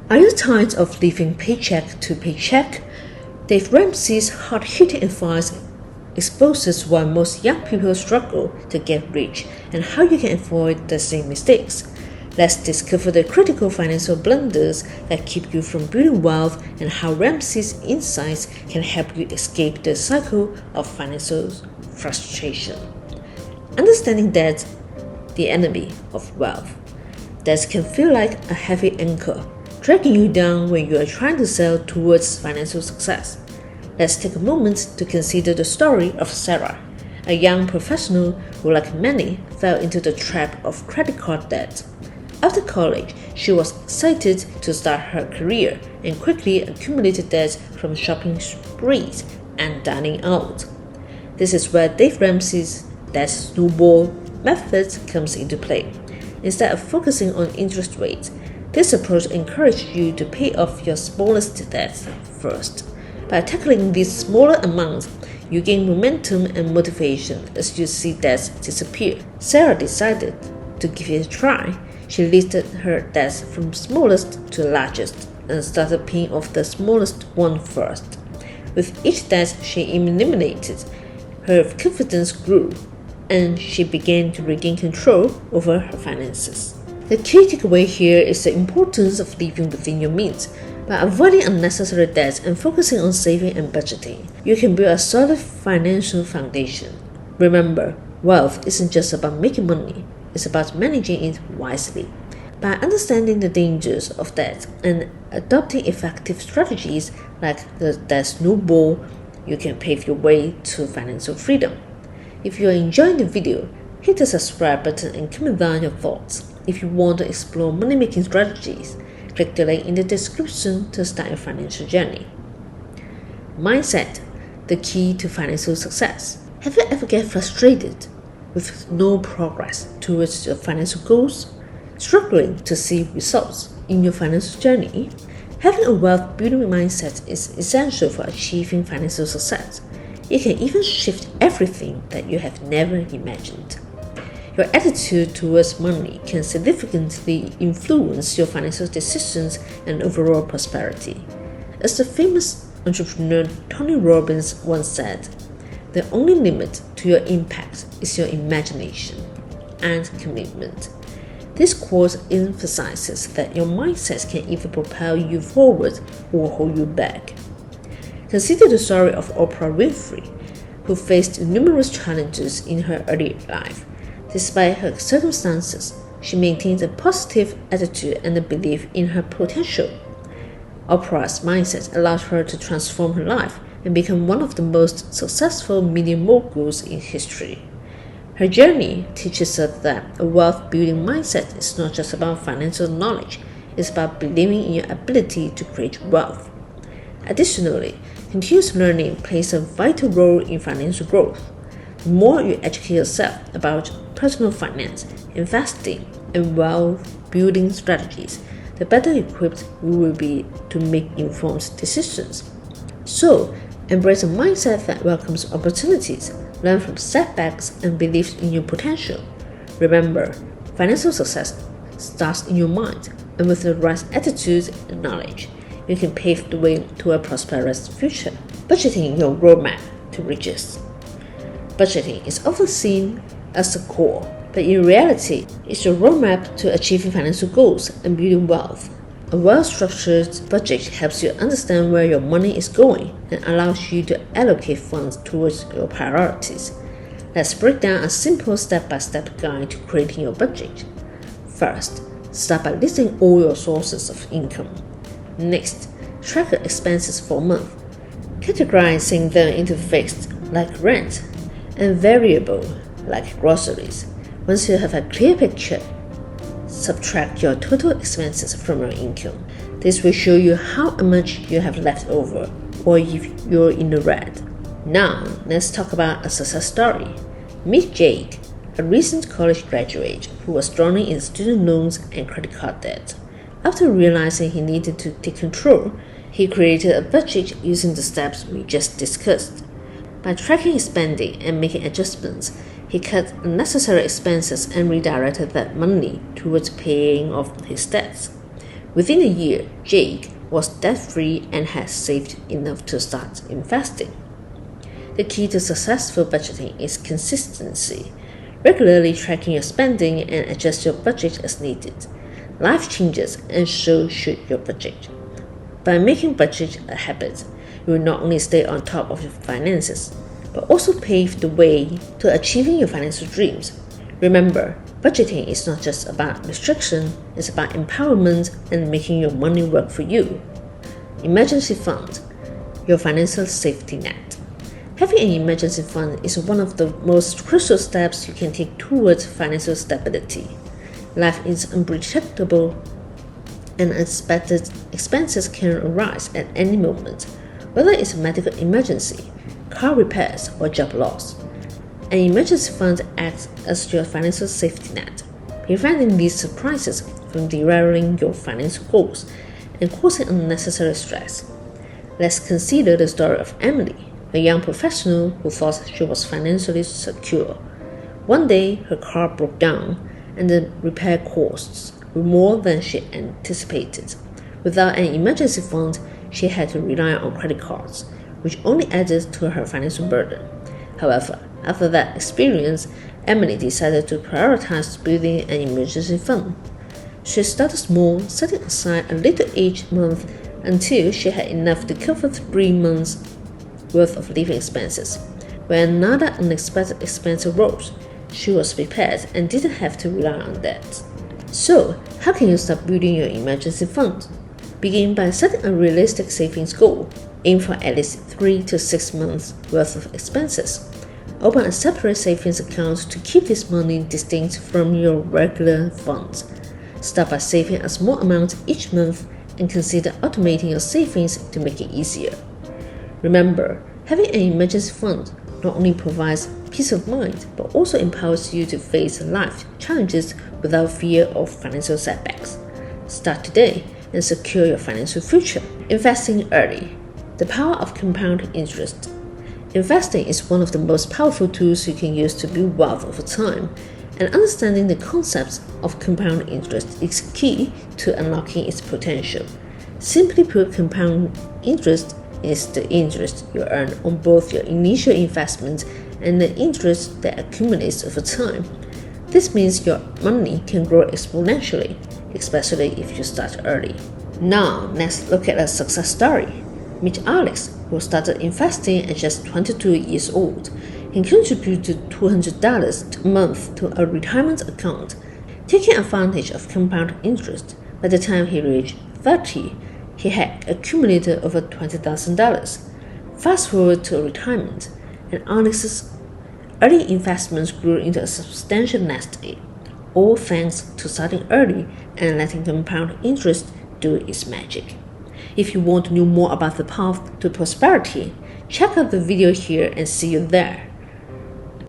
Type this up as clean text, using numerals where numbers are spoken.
Are you tired of living paycheck to paycheck? Dave Ramsey's hard-hitting advice exposes why most young people struggle to get rich and how you can avoid the same mistakes. Let's discover the critical financial blunders that keep you from building wealth and how Ramsey's insights can help you escape the cycle of financial frustration. Understanding debt, the enemy of wealth. Debt can feel like a heavy anchor, dragging you down when you are trying to sail towards financial success. Let's take a moment to consider the story of Sarah, a young professional who, like many, fell into the trap of credit card debt. After college, she was excited to start her career and quickly accumulated debt from shopping sprees and dining out. This is where Dave Ramsey's debt snowball method comes into play. Instead of focusing on interest rates, this approach encourages you to pay off your smallest debts first. By tackling these smaller amounts, you gain momentum and motivation as you see debts disappear. Sarah decided to give it a try. She listed her debts from smallest to largest and started paying off the smallest one first. With each debt she eliminated, her confidence grew, and she began to regain control over her finances. The key takeaway here is the importance of living within your means. By avoiding unnecessary debts and focusing on saving and budgeting, you can build a solid financial foundation. Remember, wealth isn't just about making money, it's about managing it wisely. By understanding the dangers of debt and adopting effective strategies like the debt snowball, you can pave your way to financial freedom. If you are enjoying the video, hit the subscribe button and comment down your thoughts. If you want to explore money-making strategies, click the link in the description to start your financial journey. Mindset, the key to financial success. Have you ever get frustrated with no progress towards your financial goals? Struggling to see results in your financial journey? Having a wealth-building mindset is essential for achieving financial success. It can even shift everything that you have never imagined. Your attitude towards money can significantly influence your financial decisions and overall prosperity. As the famous entrepreneur Tony Robbins once said, the only limit to your impact is your imagination and commitment. This quote emphasizes that your mindset can either propel you forward or hold you back. Consider the story of Oprah Winfrey, who faced numerous challenges in her early life. Despite her circumstances, she maintained a positive attitude and a belief in her potential. Oprah's mindset allowed her to transform her life and become one of the most successful media moguls in history. Her journey teaches us that a wealth-building mindset is not just about financial knowledge, it's about believing in your ability to create wealth. Additionally, continuous learning plays a vital role in financial growth. The more you educate yourself about personal finance, investing, and wealth-building strategies, the better equipped you will be to make informed decisions. So, embrace a mindset that welcomes opportunities, learn from setbacks, and believes in your potential. Remember, financial success starts in your mind, and with the right attitude and knowledge, you can pave the way to a prosperous future. Budgeting your roadmap to riches. Budgeting is often seen as the core, but in reality, it's your roadmap to achieving financial goals and building wealth. A well-structured budget helps you understand where your money is going and allows you to allocate funds towards your priorities. Let's break down a simple step-by-step guide to creating your budget. First, start by listing all your sources of income. Next, track your expenses for a month, categorizing them into fixed, like rent, and variable, like groceries. Once you have a clear picture, subtract your total expenses from your income. This will show you how much you have left over, or if you're in the red. Now, let's talk about a success story. Meet Jake, a recent college graduate who was drowning in student loans and credit card debt. After realizing he needed to take control, he created a budget using the steps we just discussed. By tracking his spending and making adjustments, he cut unnecessary expenses and redirected that money towards paying off his debts. Within a year, Jake was debt-free and had saved enough to start investing. The key to successful budgeting is consistency, regularly tracking your spending and adjust your budget as needed. Life changes, and so should your budget. By making budget a habit, you will not only stay on top of your finances, but also pave the way to achieving your financial dreams. Remember, budgeting is not just about restriction, it's about empowerment and making your money work for you. Emergency fund, your financial safety net. Having an emergency fund is one of the most crucial steps you can take towards financial stability. Life is unpredictable, and unexpected expenses can arise at any moment, whether it's a medical emergency, car repairs, or job loss. An emergency fund acts as your financial safety net, preventing these surprises from derailing your financial goals and causing unnecessary stress. Let's consider the story of Emily, a young professional who thought she was financially secure. One day, her car broke down, and the repair costs were more than she anticipated. Without an emergency fund, she had to rely on credit cards, which only added to her financial burden. However, after that experience, Emily decided to prioritize building an emergency fund. She started small, setting aside a little each month until she had enough to cover 3 months' worth of living expenses. When another unexpected expense arose, she was prepared and didn't have to rely on that. So, how can you start building your emergency fund? Begin by setting a realistic savings goal. Aim for at least 3 to 6 months' worth of expenses. Open a separate savings account to keep this money distinct from your regular funds. Start by saving a small amount each month and consider automating your savings to make it easier. Remember, having an emergency fund not only provides peace of mind, but also empowers you to face life challenges without fear of financial setbacks. Start today and secure your financial future. Investing early. The power of compound interest. Investing is one of the most powerful tools you can use to build wealth over time, and understanding the concepts of compound interest is key to unlocking its potential. Simply put, compound interest is the interest you earn on both your initial investment and the interest that accumulates over time. This means your money can grow exponentially, especially if you start early. Now, let's look at a success story. Meet Alex, who started investing at just 22 years old. He contributed $200 a month to a retirement account, taking advantage of compound interest. By the time he reached 30, he had accumulated over $20,000. Fast forward to retirement, and Alex's early investments grew into a substantial nest egg, all thanks to starting early and letting compound interest do its magic. If you want to know more about the path to prosperity, check out the video here and see you there.